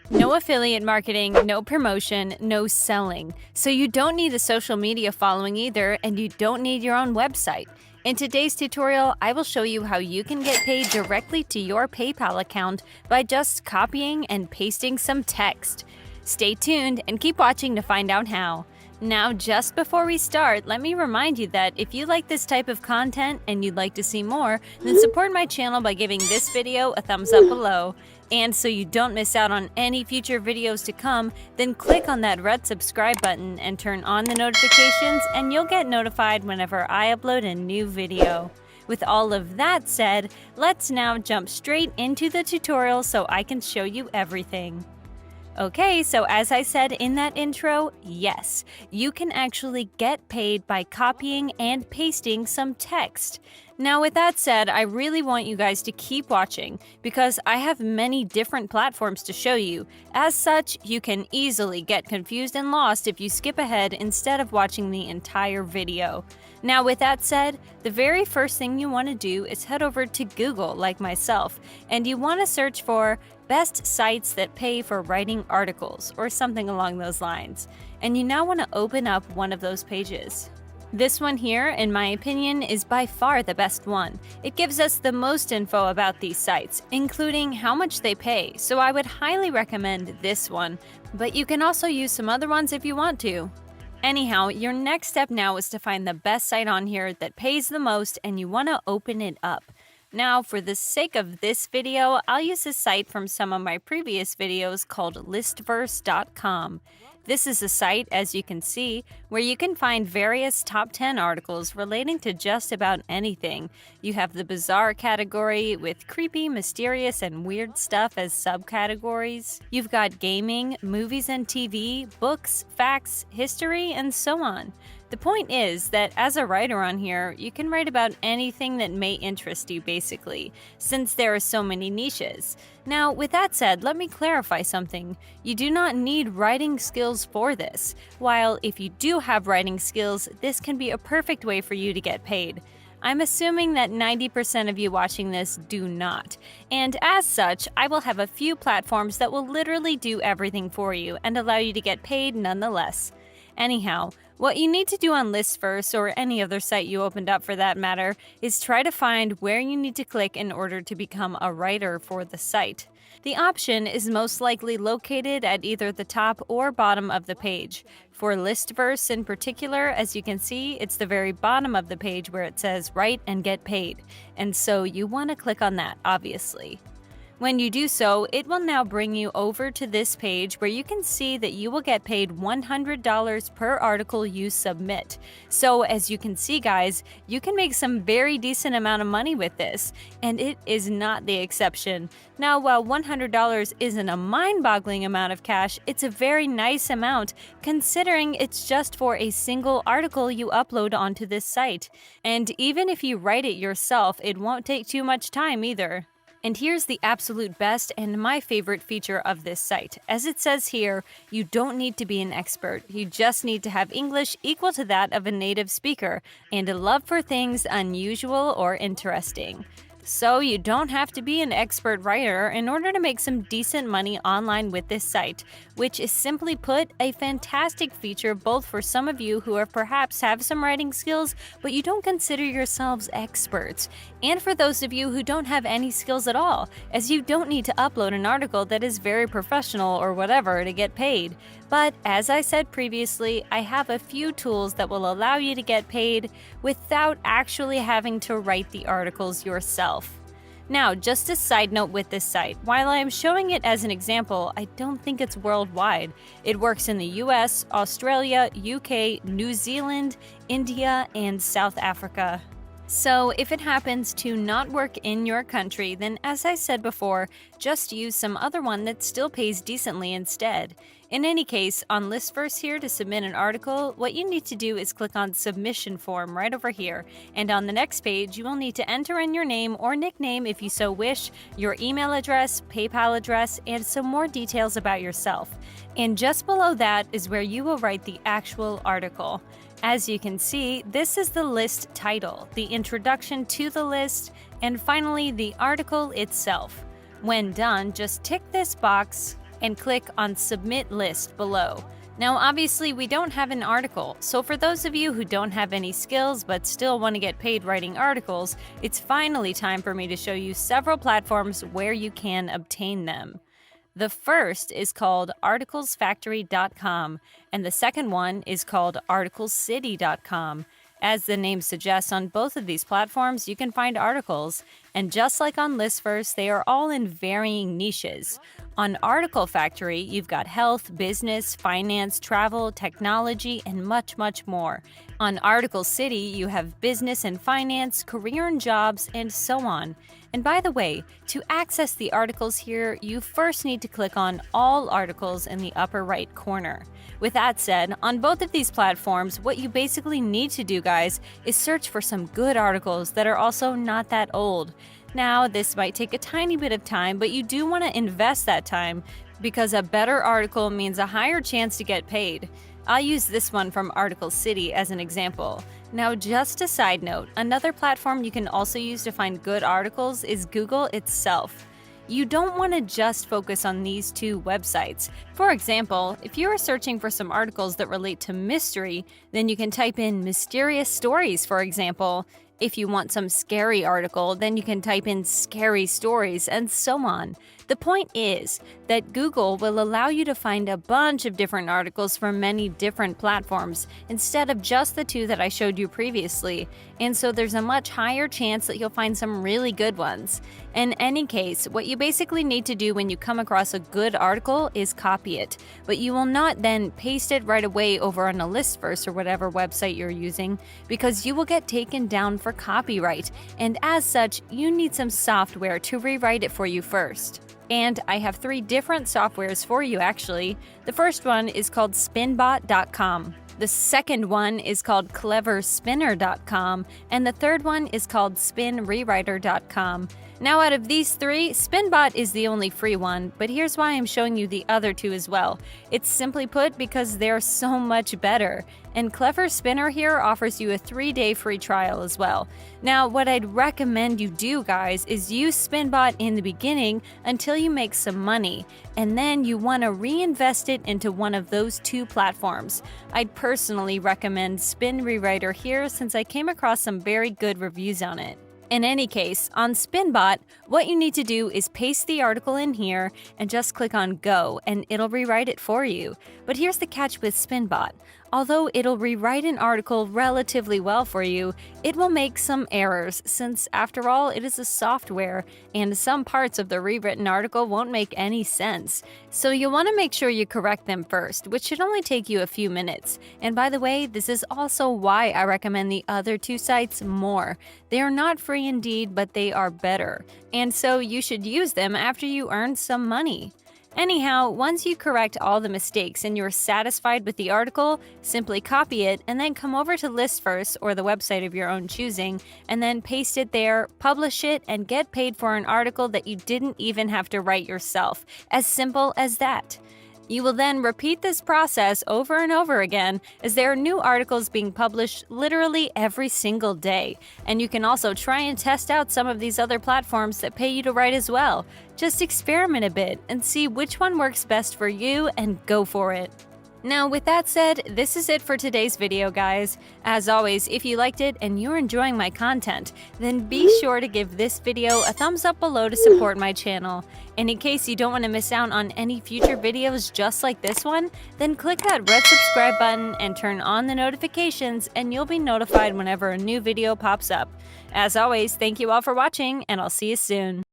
No affiliate marketing, no promotion, no selling. So you don't need a social media following either, and you don't need your own website. In today's tutorial, I will show you how you can get paid directly to your PayPal account by just copying and pasting some text. Stay tuned and keep watching to find out how. Now, just before we start, let me remind you that if you like this type of content and you'd like to see more, then support my channel by giving this video a thumbs up below. And so you don't miss out on any future videos to come, then click on that red subscribe button and turn on the notifications, and you'll get notified whenever I upload a new video. With all of that said, let's now jump straight into the tutorial so I can show you everything. Okay, so as I said in that intro, yes, you can actually get paid by copying and pasting some text. Now, with that said, I really want you guys to keep watching because I have many different platforms to show you. As such, you can easily get confused and lost if you skip ahead instead of watching the entire video. Now, with that said, the very first thing you want to do is head over to Google, like myself, and you want to search for best sites that pay for writing articles or something along those lines. And you now want to open up one of those pages. This one here, in my opinion, is by far the best one. It gives us the most info about these sites, including how much they pay, so I would highly recommend this one, but you can also use some other ones if you want to. Anyhow, your next step now is to find the best site on here that pays the most, and you want to open it up. Now, for the sake of this video, I'll use a site from some of my previous videos called listverse.com. This is a site, as you can see, where you can find various top 10 articles relating to just about anything. You have the bizarre category with creepy, mysterious, and weird stuff as subcategories. You've got gaming, movies and TV, books, facts, history, and so on. The point is that as a writer on here, you can write about anything that may interest you basically, since there are so many niches. Now, with that said, let me clarify something. You do not need writing skills for this, while if you do have writing skills, this can be a perfect way for you to get paid. I'm assuming that 90% of you watching this do not, and as such, I will have a few platforms that will literally do everything for you and allow you to get paid nonetheless. Anyhow, what you need to do on Listverse, or any other site you opened up for that matter, is try to find where you need to click in order to become a writer for the site. The option is most likely located at either the top or bottom of the page. For Listverse in particular, as you can see, it's the very bottom of the page where it says write and get paid, and so you want to click on that, obviously. When you do so, it will now bring you over to this page where you can see that you will get paid $100 per article you submit. So as you can see, guys, you can make some very decent amount of money with this, and it is not the exception. Now, while $100 isn't a mind-boggling amount of cash, it's a very nice amount considering it's just for a single article you upload onto this site. And even if you write it yourself, it won't take too much time either. And here's the absolute best and my favorite feature of this site. As it says here, you don't need to be an expert. You just need to have English equal to that of a native speaker and a love for things unusual or interesting. So you don't have to be an expert writer in order to make some decent money online with this site, which is simply put a fantastic feature both for some of you who are perhaps have some writing skills but you don't consider yourselves experts, and for those of you who don't have any skills at all, as you don't need to upload an article that is very professional or whatever to get paid. But as I said previously, I have a few tools that will allow you to get paid without actually having to write the articles yourself. Now, just a side note with this site, while I am showing it as an example, I don't think it's worldwide. It works in the US, Australia, UK, New Zealand, India, and South Africa. So if it happens to not work in your country, then as I said before, just use some other one that still pays decently instead. In any case, on Listverse here to submit an article, what you need to do is click on Submission Form right over here, and on the next page you will need to enter in your name or nickname if you so wish, your email address, PayPal address, and some more details about yourself. And just below that is where you will write the actual article. As you can see, this is the list title, the introduction to the list, and finally the article itself. When done, just tick this box and click on Submit List below. Now, obviously, we don't have an article, so for those of you who don't have any skills but still want to get paid writing articles, it's finally time for me to show you several platforms where you can obtain them. The first is called articlesfactory.com, and the second one is called articlecity.com. As the name suggests, on both of these platforms, you can find articles, and just like on Listverse, they are all in varying niches. On Article Factory, you've got health, business, finance, travel, technology, and much, much more. On Article City, you have business and finance, career and jobs, and so on. And by the way, to access the articles here, you first need to click on All Articles in the upper right corner. With that said, on both of these platforms, what you basically need to do, guys, is search for some good articles that are also not that old. Now, this might take a tiny bit of time, but you do want to invest that time because a better article means a higher chance to get paid. I'll use this one from Article City as an example. Now, just a side note, another platform you can also use to find good articles is Google itself. You don't want to just focus on these two websites. For example, if you are searching for some articles that relate to mystery, then you can type in mysterious stories, for example. If you want some scary article, then you can type in scary stories, and so on. The point is that Google will allow you to find a bunch of different articles from many different platforms instead of just the two that I showed you previously, and so there's a much higher chance that you'll find some really good ones. In any case, what you basically need to do when you come across a good article is copy it, but you will not then paste it right away over on a Listverse or whatever website you're using, because you will get taken down for copyright, and as such, you need some software to rewrite it for you first. And I have 3 different softwares for you, actually. The first one is called spinbot.com. The second one is called cleverspinner.com, and the third one is called spinrewriter.com. Now, out of these 3, Spinbot is the only free one, but here's why I'm showing you the other 2 as well. It's simply put because they're so much better. And Clever Spinner here offers you a 3-day free trial as well. Now, what I'd recommend you do, guys, is use Spinbot in the beginning until you make some money, and then you want to reinvest it into one of those 2 platforms. I'd personally recommend Spin Rewriter here since I came across some very good reviews on it. In any case, on Spinbot, what you need to do is paste the article in here and just click on Go, and it'll rewrite it for you. But here's the catch with Spinbot. Although it'll rewrite an article relatively well for you, it will make some errors since, after all, it is a software, and some parts of the rewritten article won't make any sense. So you'll want to make sure you correct them first, which should only take you a few minutes. And by the way, this is also why I recommend the other 2 sites more. They are not free indeed, but they are better. And so you should use them after you earn some money. Anyhow, once you correct all the mistakes and you're satisfied with the article, simply copy it and then come over to Listverse or the website of your own choosing, and then paste it there, publish it, and get paid for an article that you didn't even have to write yourself. As simple as that. You will then repeat this process over and over again, as there are new articles being published literally every single day. And you can also try and test out some of these other platforms that pay you to write as well. Just experiment a bit and see which one works best for you and go for it. Now, with that said, this is it for today's video, guys. As always, if you liked it and you're enjoying my content, then be sure to give this video a thumbs up below to support my channel. And in case you don't want to miss out on any future videos just like this one, then click that red subscribe button and turn on the notifications, and you'll be notified whenever a new video pops up. As always, thank you all for watching, and I'll see you soon.